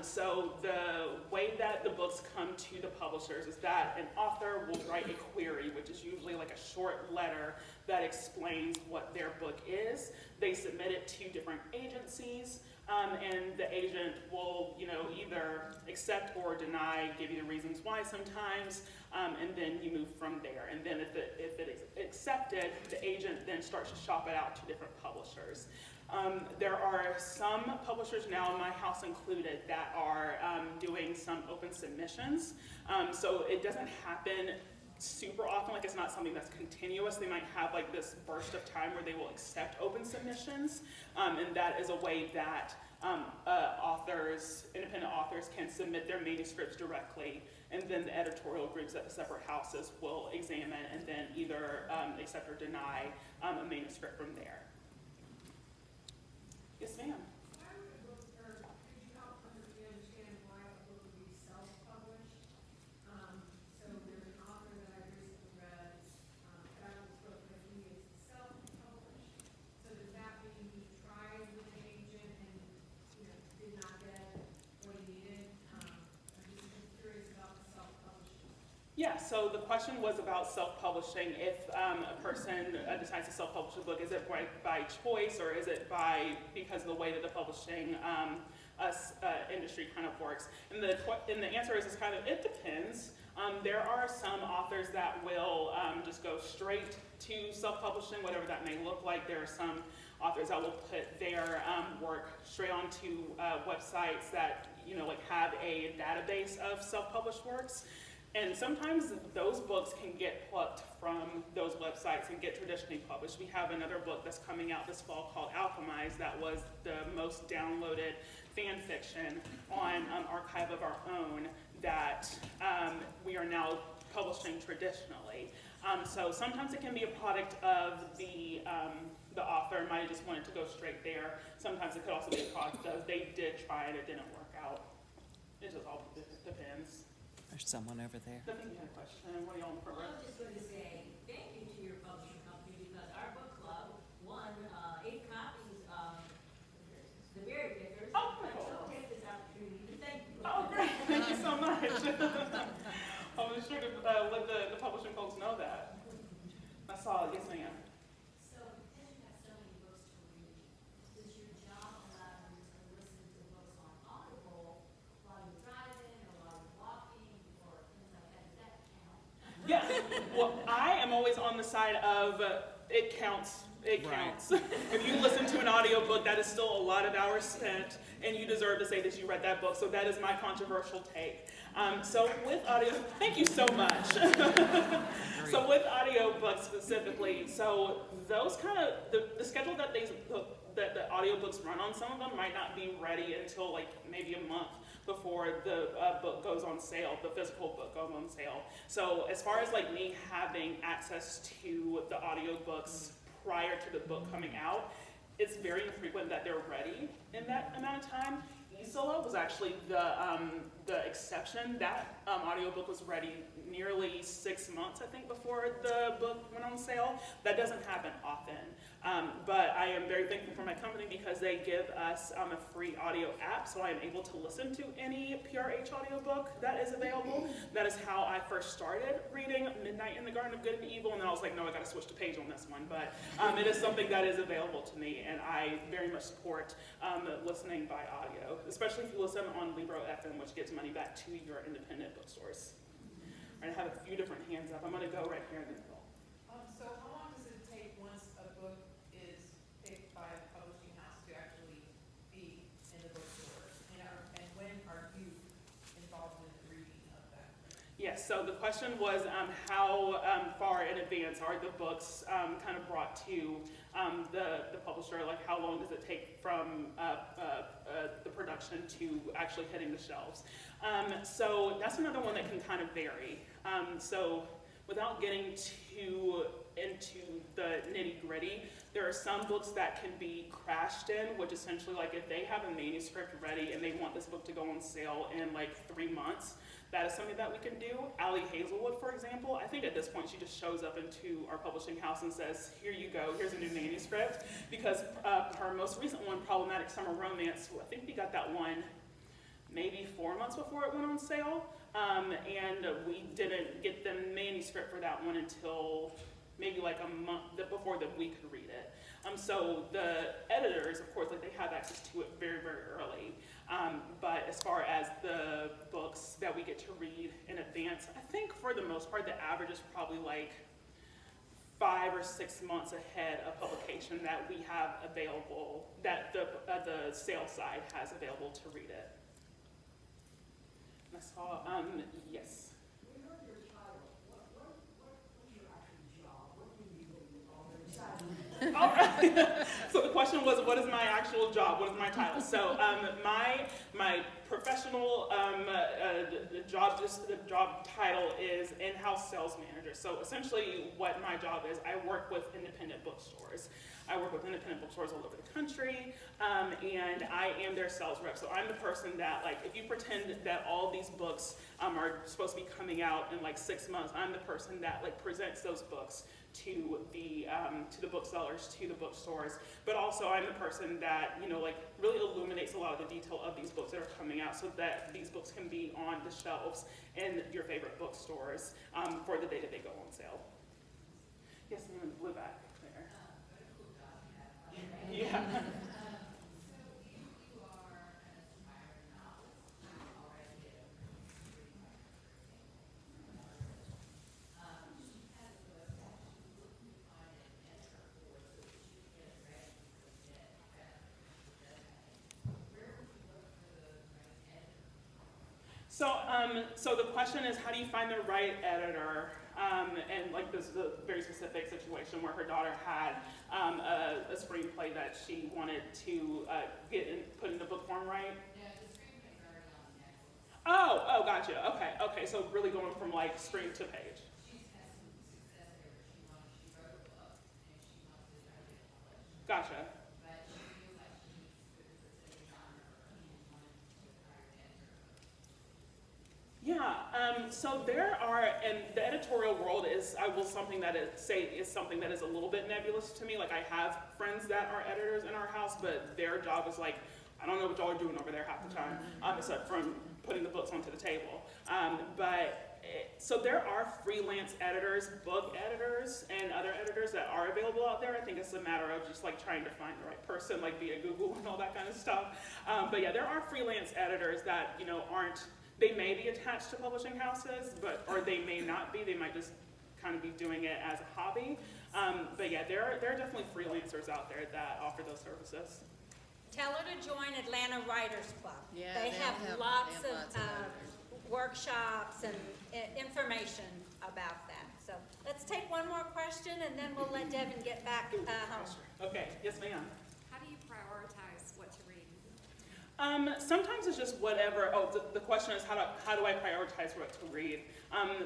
S2: So the way that the books come to the publishers is that an author will write a query, which is usually like a short letter that explains what their book is. They submit it to different agencies, and the agent will, either accept or deny, give you the reasons why sometimes, and then you move from there. And then if it is accepted, the agent then starts to shop it out to different publishers. There are some publishers now, my house included, that are doing some open submissions. So it doesn't happen super often, like it's not something that's continuous. They might have like this burst of time where they will accept open submissions, and that is a way that independent authors can submit their manuscripts directly, and then the editorial groups at the separate houses will examine and then either accept or deny a manuscript from there. Yes, ma'am.
S5: Could you help me understand why a book would be self-published? So there's an author that I recently read, got this book, but he is self-published. So does that mean he tried with an agent and, did not get what he needed? I'm just curious about the self-publishing.
S2: Yeah, so the question was about self-publishing. If a person decides to self-publish a book, is it by choice, or is it because of the way that the publishing industry kind of works? And the answer is kind of, it depends. There are some authors that will just go straight to self-publishing, whatever that may look like. There are some authors that will put their work straight onto websites that have a database of self-published works. And sometimes those books can get plucked from those websites and get traditionally published. We have another book that's coming out this fall called Alchemize that was the most downloaded fan fiction on Archive of Our Own that we are now publishing traditionally. So sometimes it can be a product of the author might have just wanted to go straight there. Sometimes it could also be a product of they did try and it didn't work out. It just all depends.
S3: There's someone over there.
S2: I think you had a question. What are y'all in front
S6: Well,
S2: of?
S6: I was just going to say thank you to your publishing company because our book club won 8 copies of The Berry Pickers.
S2: Oh,
S6: And
S2: cool.
S6: so take this opportunity to thank you.
S2: Oh, great. Thank you so much. I was sure to let the publishing folks know that. I saw it. Yes, ma'am.
S5: So because you have so many books to read, does your job allow you to listen to books on Audible while you're driving or while you're walking or things like that? Does that count?
S2: Yes. Well, I am always on the side of it counts. It
S3: Right.
S2: counts. If you listen to an audiobook, that is still a lot of hours spent, and you deserve to say that you read that book. So that is my controversial take. So with audio, thank you so much. So with audiobooks specifically, so those kind of, the schedule that the audiobooks run on, some of them might not be ready until like maybe a month before the book goes on sale, the physical book goes on sale. So as far as like me having access to the audiobooks prior to the book coming out, it's very infrequent that they're ready in that amount of time. Isola was actually the exception. That audiobook was ready nearly 6 months, I think, before the book went on sale. That doesn't happen often. But I am very thankful for my company because they give us a free audio app, so I am able to listen to any PRH audiobook that is available. That is how I first started reading Midnight in the Garden of Good and Evil, and then I was like, no, I gotta switch to page on this one. But it is something that is available to me, and I very much support listening by audio, especially if you listen on Libro FM, which gives money back to your independent bookstores. All right, I have a few different hands up. I'm gonna go right here in the middle.
S7: So how long does it take once a book is picked by a publishing house to actually be in the bookstores? And when are you involved in the reading of that?
S2: Yes, so the question was how far in advance are the books kind of brought to the publisher? Like how long does it take from the production to actually hitting the shelves? So that's another one that can kind of vary. So without getting too into the nitty-gritty. There are some books that can be crashed in, which essentially, like, if they have a manuscript ready and they want this book to go on sale in like 3 months, that is something that we can do. Allie Hazelwood, for example, I think at this point she just shows up into our publishing house and says, here you go, here's a new manuscript. Because her most recent one, Problematic Summer Romance, I think we got that one maybe 4 months before it went on sale. And we didn't get the manuscript for that one until maybe like a month before that we could read it. So the editors, of course, like they have access to it very, very early. But as far as the books that we get to read in advance, I think for the most part, the average is probably like 5 or 6 months ahead of publication that we have available, that the sales side has available to read it. And I saw, yes.
S8: We heard your title. What's your actual job? What do you do all the time?
S2: All right. So the question was, what is my actual job? What is my title? So my professional job title is in-house sales manager. So essentially what my job is, I work with independent bookstores. I work with independent bookstores all over the country, and I am their sales rep. So I'm the person that, like, if you pretend that all these books are supposed to be coming out in like 6 months, I'm the person that like presents those books to the booksellers, to the bookstores. But also I'm the person that, you know, like really illuminates a lot of the detail of these books that are coming out so that these books can be on the shelves in your favorite bookstores for the day that they go on sale. Yes, I'm in the blue back there. Yeah. So the question is, how do you find the right editor? And like this is a very specific situation where her daughter had a screenplay that she wanted to put into book form, right?
S7: Yeah, the screenplay's already on Netflix.
S2: Oh, gotcha. Okay. So really going from like screen to page.
S7: She's had some success there where she wrote a book and she wants to try to get it published.
S2: Gotcha.
S7: But she feels like she needs to put a genre and wanted to hire an editor.
S2: Yeah, so there are, and the editorial world is, I will something that is something that is a little bit nebulous to me. Like I have friends that are editors in our house, but their job is like, I don't know what y'all are doing over there half the time, aside from putting the books onto the table. So there are freelance editors, book editors, and other editors that are available out there. I think it's a matter of just like trying to find the right person, like via Google and all that kind of stuff. But yeah, there are freelance editors that, you know, they may be attached to publishing houses, or they may not be. They might just kind of be doing it as a hobby. But yeah, there are definitely freelancers out there that offer those services.
S1: Tell her to join Atlanta Writers Club.
S4: Yeah,
S1: They have lots of
S4: editors.
S1: workshops and information about that. So let's take one more question and then we'll let Devin get back home.
S2: Okay, yes ma'am.
S5: How do you prioritize what to read?
S2: Sometimes it's just whatever. The question is how do I prioritize what to read?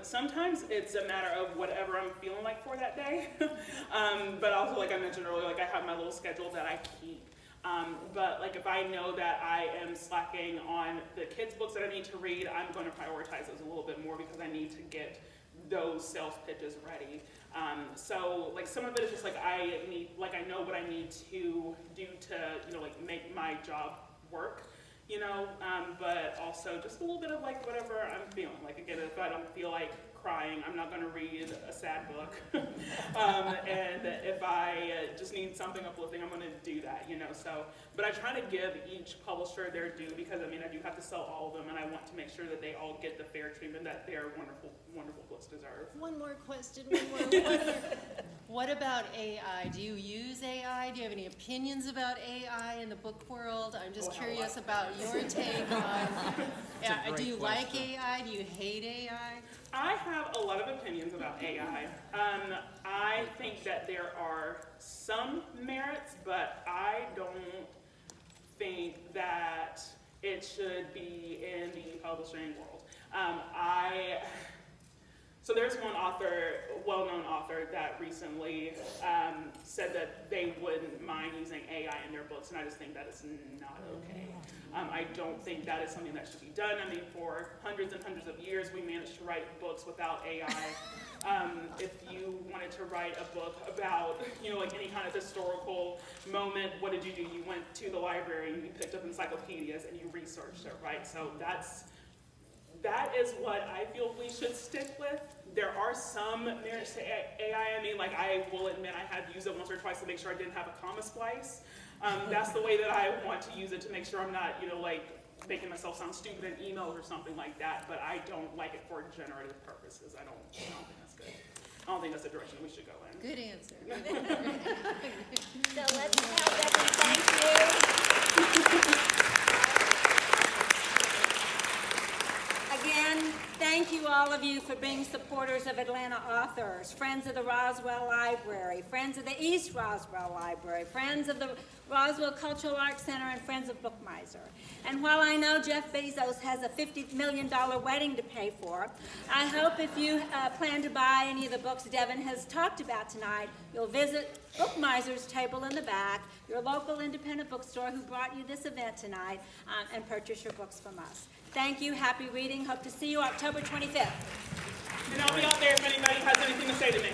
S2: Sometimes it's a matter of whatever I'm feeling like for that day. But also, like I mentioned earlier, like I have my little schedule that I keep. But like if I know that I am slacking on the kids' books that I need to read, I'm going to prioritize those a little bit more because I need to get those sales pitches ready. So like some of it is just like I know what I need to do to, you know, like make my job work, you know, but also just a little bit of like whatever I'm feeling. Like again, if I don't feel like crying, I'm not going to read a sad book. And if I just need something uplifting, I'm going to do that, you know. So, but I try to give each publisher their due because I mean I do have to sell all of them, and I want to make sure that they all get the fair treatment that their wonderful, wonderful books deserve.
S4: One more question. One more. What about AI? Do you use AI? Do you have any opinions about AI in the book world? I'm just curious about your take on. Do you like AI? Do you hate AI?
S2: I have a lot of opinions about AI. I think that there are some merits, but I don't think that it should be in the publishing world. So there's one author, well-known author, that recently said that they wouldn't mind using AI in their books, and I just think that is not okay. I don't think that is something that should be done. I mean, for hundreds and hundreds of years, we managed to write books without AI. If you wanted to write a book about, like any kind of historical moment, what did you do? You went to the library, and you picked up encyclopedias, and you researched it, right? So that is what I feel we should stick with. There are some merits to AI. I mean, like, I will admit I had used it once or twice to make sure I didn't have a comma splice. That's the way that I want to use it, to make sure I'm not, like, making myself sound stupid in emails or something like that, but I don't like it for generative purposes. I don't think that's good. I don't think that's the direction we should go in.
S4: Good answer.
S1: So let's tell Devin, thank you. Again, thank you all of you for being supporters of Atlanta authors, friends of the Roswell Library, friends of the East Roswell Library, friends of the Roswell Cultural Arts Center, and friends of Bookmiser. And while I know Jeff Bezos has a $50 million wedding to pay for, I hope if you plan to buy any of the books Devin has talked about tonight, you'll visit Bookmiser's table in the back, your local independent bookstore who brought you this event tonight, and purchase your books from us. Thank you. Happy reading. Hope to see you October 25th.
S2: And I'll be out there if anybody has anything to say to me.